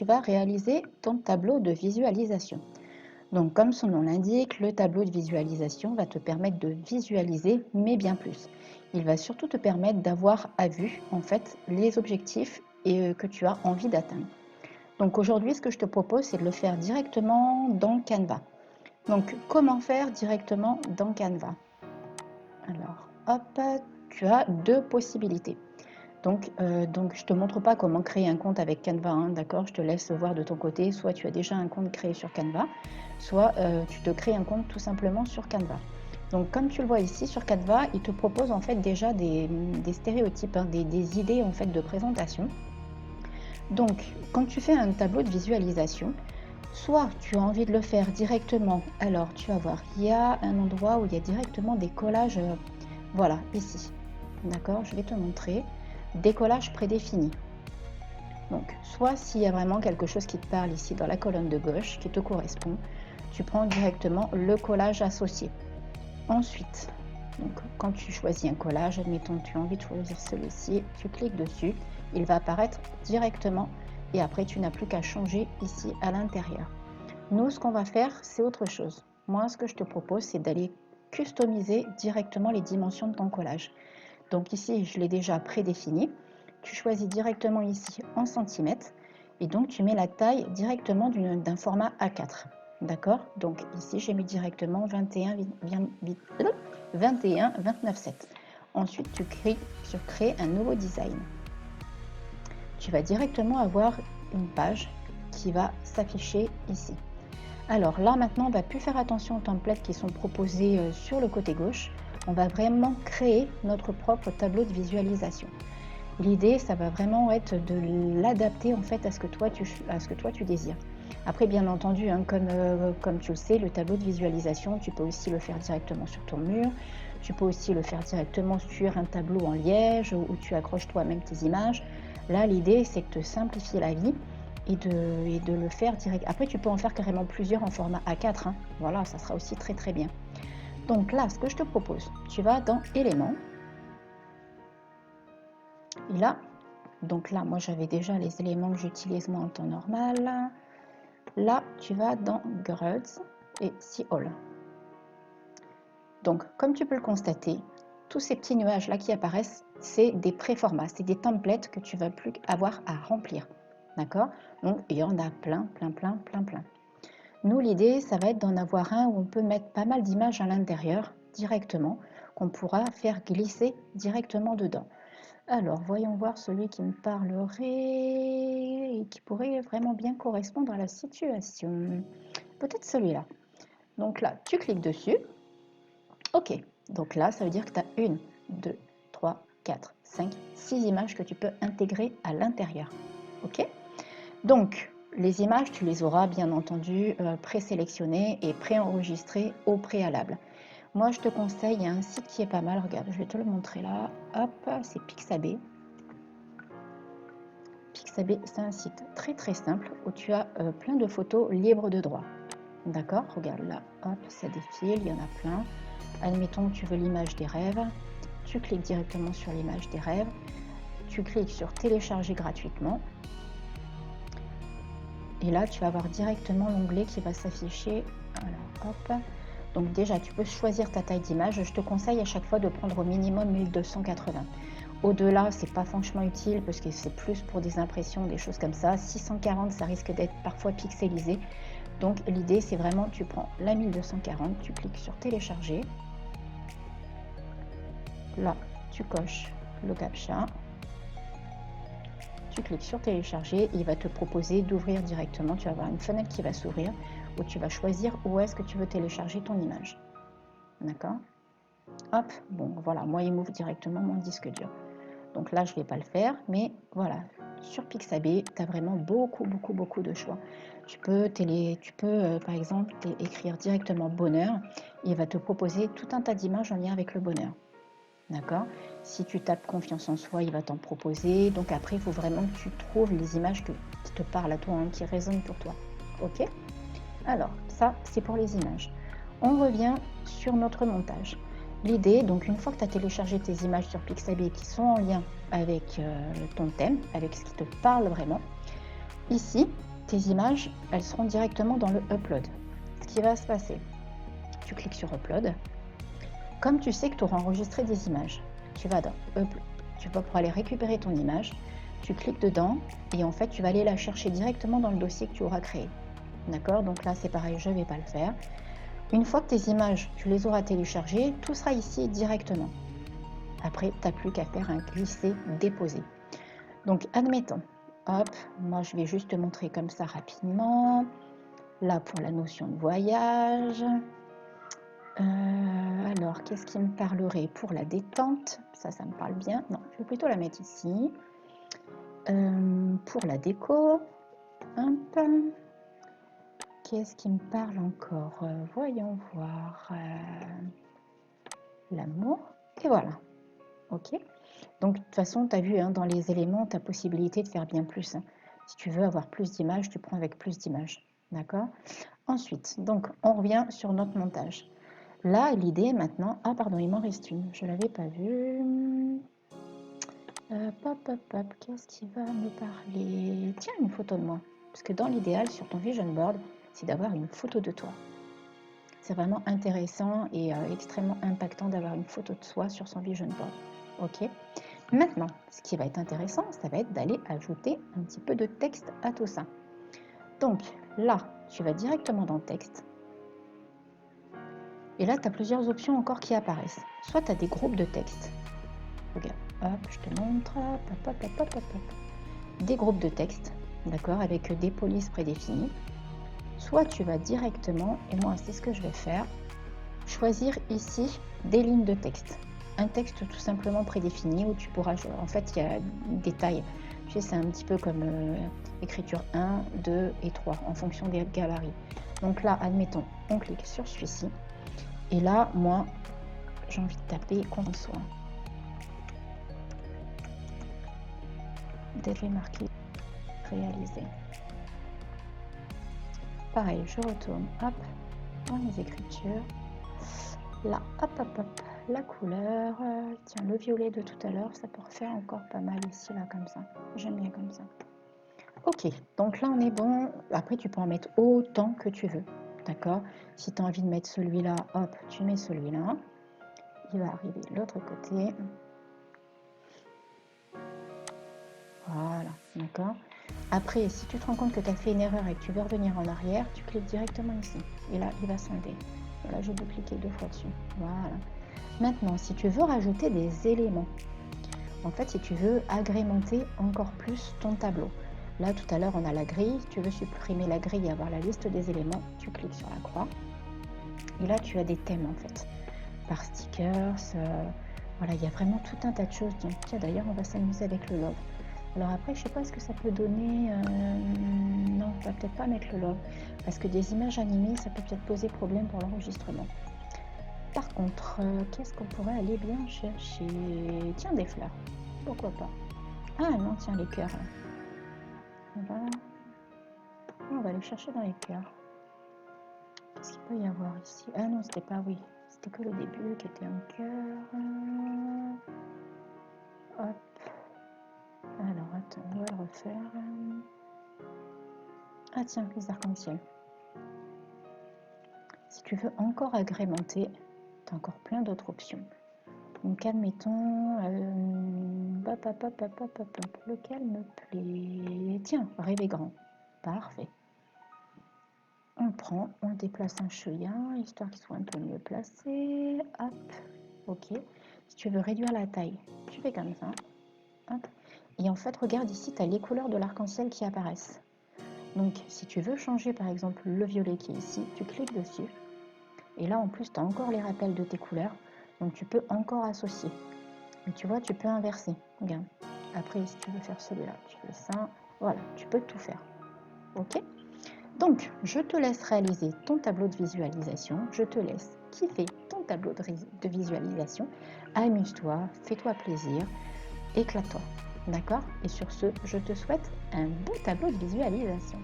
tu vas réaliser ton tableau de visualisation. Donc, comme son nom l'indique, le tableau de visualisation va te permettre de visualiser, mais bien plus. Il va surtout te permettre d'avoir à vue, en fait, les objectifs que tu as envie d'atteindre. Donc, aujourd'hui, ce que je te propose, c'est de le faire directement dans Canva. Donc, comment faire directement dans Canva? Alors, hop, tu as deux possibilités. Donc, je ne te montre pas comment créer un compte avec Canva, hein, d'accord? Je te laisse voir de ton côté. Soit tu as déjà un compte créé sur Canva, soit tu te crées un compte tout simplement sur Canva. Donc, comme tu le vois ici sur Canva, il te propose en fait déjà des stéréotypes, hein, des idées en fait de présentation. Donc, quand tu fais un tableau de visualisation, soit tu as envie de le faire directement, alors tu vas voir, il y a un endroit où il y a directement des collages, voilà, ici. D'accord? Je vais te montrer. Décollage prédéfini. Donc, soit s'il y a vraiment quelque chose qui te parle ici dans la colonne de gauche, qui te correspond, tu prends directement le collage associé. Ensuite, donc, quand tu choisis un collage, admettons que tu as envie de choisir celui-ci, tu cliques dessus, il va apparaître directement et après tu n'as plus qu'à changer ici à l'intérieur. Nous, ce qu'on va faire, c'est autre chose. Moi, ce que je te propose, c'est d'aller customiser directement les dimensions de ton collage. Donc ici, je l'ai déjà prédéfini. Tu choisis directement ici en centimètres et donc tu mets la taille directement d'un format A4. D'accord? Donc ici, j'ai mis directement 21, 29,7. Ensuite, tu cliques sur créer un nouveau design. Tu vas directement avoir une page qui va s'afficher ici. Alors là, maintenant, on ne va plus faire attention aux templates qui sont proposés sur le côté gauche. On va vraiment créer notre propre tableau de visualisation. L'idée, ça va vraiment être de l'adapter en fait à ce que toi tu désires. Après, bien entendu, hein, comme tu le sais, le tableau de visualisation, tu peux aussi le faire directement sur ton mur. Tu peux aussi le faire directement sur un tableau en liège où tu accroches toi-même tes images. Là, l'idée, c'est de te simplifier la vie et de le faire direct. Après, tu peux en faire carrément plusieurs en format A4. Hein. Voilà, ça sera aussi très très bien. Donc là, ce que je te propose, tu vas dans Éléments. Et là, donc là, moi j'avais déjà les éléments que j'utilise moi en temps normal. Là, tu vas dans Grids et See All. Donc, comme tu peux le constater, tous ces petits nuages là qui apparaissent, c'est des préformats, c'est des templates que tu vas plus avoir à remplir. D'accord? Donc, il y en a plein. Nous, l'idée, ça va être d'en avoir un où on peut mettre pas mal d'images à l'intérieur directement, qu'on pourra faire glisser directement dedans. Alors, voyons voir celui qui me parlerait et qui pourrait vraiment bien correspondre à la situation. Peut-être celui-là. Donc là, tu cliques dessus. OK. Donc là, ça veut dire que tu as 1, 2, 3, 4, 5, 6 images que tu peux intégrer à l'intérieur. OK? Donc, les images, tu les auras bien entendu présélectionnées et préenregistrées au préalable. Moi, je te conseille, il y a un site qui est pas mal. Regarde, je vais te le montrer là. Hop, c'est Pixabay. Pixabay, c'est un site très très simple où tu as plein de photos libres de droit. D'accord? Regarde là, hop, ça défile, il y en a plein. Admettons que tu veux l'image des rêves. Tu cliques directement sur l'image des rêves. Tu cliques sur télécharger gratuitement. Et là, tu vas avoir directement l'onglet qui va s'afficher. Alors, hop. Donc déjà, tu peux choisir ta taille d'image. Je te conseille à chaque fois de prendre au minimum 1280. Au-delà, c'est pas franchement utile parce que c'est plus pour des impressions, des choses comme ça. 640, ça risque d'être parfois pixelisé. Donc l'idée, c'est vraiment, tu prends la 1240, tu cliques sur télécharger. Là, tu coches le captcha. Tu cliques sur télécharger, il va te proposer d'ouvrir directement. Tu vas avoir une fenêtre qui va s'ouvrir où tu vas choisir où est-ce que tu veux télécharger ton image. D'accord? Hop, bon, voilà, moi, il m'ouvre directement mon disque dur. Donc là, je ne vais pas le faire, mais voilà, sur Pixabay, tu as vraiment beaucoup de choix. Tu peux, par exemple, écrire directement bonheur. Il va te proposer tout un tas d'images en lien avec le bonheur. D'accord? Si tu tapes confiance en soi, il va t'en proposer. Donc après, il faut vraiment que tu trouves les images qui te parlent à toi, hein, qui résonnent pour toi. OK? Alors, ça, c'est pour les images. On revient sur notre montage. L'idée, donc une fois que tu as téléchargé tes images sur Pixabay qui sont en lien avec ton thème, avec ce qui te parle vraiment, ici, tes images, elles seront directement dans le upload. Ce qui va se passer, tu cliques sur upload. Comme tu sais que tu auras enregistré des images, tu vas dans upload, tu vas pour aller récupérer ton image, tu cliques dedans et en fait tu vas aller la chercher directement dans le dossier que tu auras créé. D'accord? Donc là c'est pareil, je ne vais pas le faire. Une fois que tes images, tu les auras téléchargées, tout sera ici directement. Après, tu n'as plus qu'à faire un glisser-déposer. Donc admettons, hop, moi je vais juste te montrer comme ça rapidement. Là pour la notion de voyage. Alors, qu'est-ce qui me parlerait pour la détente? Ça me parle bien. Non, je vais plutôt la mettre ici. Pour la déco, hop. Qu'est-ce qui me parle encore? Voyons voir. L'amour. Et voilà. Ok. Donc, de toute façon, tu as vu, hein, dans les éléments, tu as possibilité de faire bien plus. Hein. Si tu veux avoir plus d'images, tu prends avec plus d'images. D'accord? Ensuite, donc, on revient sur notre montage. Là, l'idée maintenant... Ah, pardon, il m'en reste une. Je ne l'avais pas vue. Qu'est-ce qui va me parler? Tiens, une photo de moi. Parce que dans l'idéal, sur ton vision board, c'est d'avoir une photo de toi. C'est vraiment intéressant et extrêmement impactant d'avoir une photo de soi sur son vision board. Ok. Maintenant, ce qui va être intéressant, ça va être d'aller ajouter un petit peu de texte à tout ça. Donc là, tu vas directement dans texte. Et là, tu as plusieurs options encore qui apparaissent. Soit tu as des groupes de texte. Regarde, hop, je te montre. Des groupes de texte, d'accord, avec des polices prédéfinies. Soit tu vas directement, et moi c'est ce que je vais faire, choisir ici des lignes de texte. Un texte tout simplement prédéfini où tu pourras, en fait il y a des tailles. Tu sais, c'est un petit peu comme écriture 1, 2 et 3 en fonction des gabarits. Donc là, admettons, on clique sur celui-ci. Et là, moi, j'ai envie de taper content soi. Délai marqué, réalisé. Pareil, je retourne, hop, dans les écritures. Là, hop, la couleur. Tiens, le violet de tout à l'heure, ça peut refaire encore pas mal ici, là, comme ça. J'aime bien comme ça. Ok, donc là, on est bon. Après, tu peux en mettre autant que tu veux, d'accord? Si tu as envie de mettre celui-là, hop, tu mets celui-là. Il va arriver de l'autre côté. Voilà, d'accord? Après, si tu te rends compte que tu as fait une erreur et que tu veux revenir en arrière, tu cliques directement ici. Et là, il va s'enlever. Voilà, j'ai dû cliquer 2 fois dessus. Voilà. Maintenant, si tu veux rajouter des éléments, en fait, si tu veux agrémenter encore plus ton tableau. Là, tout à l'heure, on a la grille. Si tu veux supprimer la grille et avoir la liste des éléments, tu cliques sur la croix. Et là, tu as des thèmes, en fait. Par stickers. Voilà, il y a vraiment tout un tas de choses. Tiens, d'ailleurs, on va s'amuser avec le love. Alors après, je sais pas ce que ça peut donner. Non, on va peut-être pas mettre le love. Parce que des images animées, ça peut peut-être poser problème pour l'enregistrement. Par contre, qu'est-ce qu'on pourrait aller bien chercher? Tiens, des fleurs. Pourquoi pas? Ah non, tiens, les cœurs. Voilà. On va aller chercher dans les cœurs. Qu'est-ce qu'il peut y avoir ici? Ah non, c'était pas, oui. C'était que le début qui était un cœur. Hop. Alors, attends, on va le refaire. Ah tiens, les arcs-en-ciel. Si tu veux encore agrémenter, tu as encore plein d'autres options. Donc, admettons, lequel me plaît? Tiens, rêver grand. Parfait. On prend, on déplace un chouïa, histoire qu'il soit un peu mieux placé. Hop, ok. Si tu veux réduire la taille, tu fais comme ça. Hop. Et en fait, regarde ici, tu as les couleurs de l'arc-en-ciel qui apparaissent. Donc, si tu veux changer, par exemple, le violet qui est ici, tu cliques dessus. Et là, en plus, tu as encore les rappels de tes couleurs. Donc, tu peux encore associer. Mais tu vois, tu peux inverser. Regarde. Après, si tu veux faire celui-là, tu fais ça. Voilà, tu peux tout faire. Ok? Donc, je te laisse réaliser ton tableau de visualisation. Je te laisse kiffer ton tableau de visualisation. Amuse-toi, fais-toi plaisir, éclate-toi. D'accord? Et sur ce, je te souhaite un beau tableau de visualisation.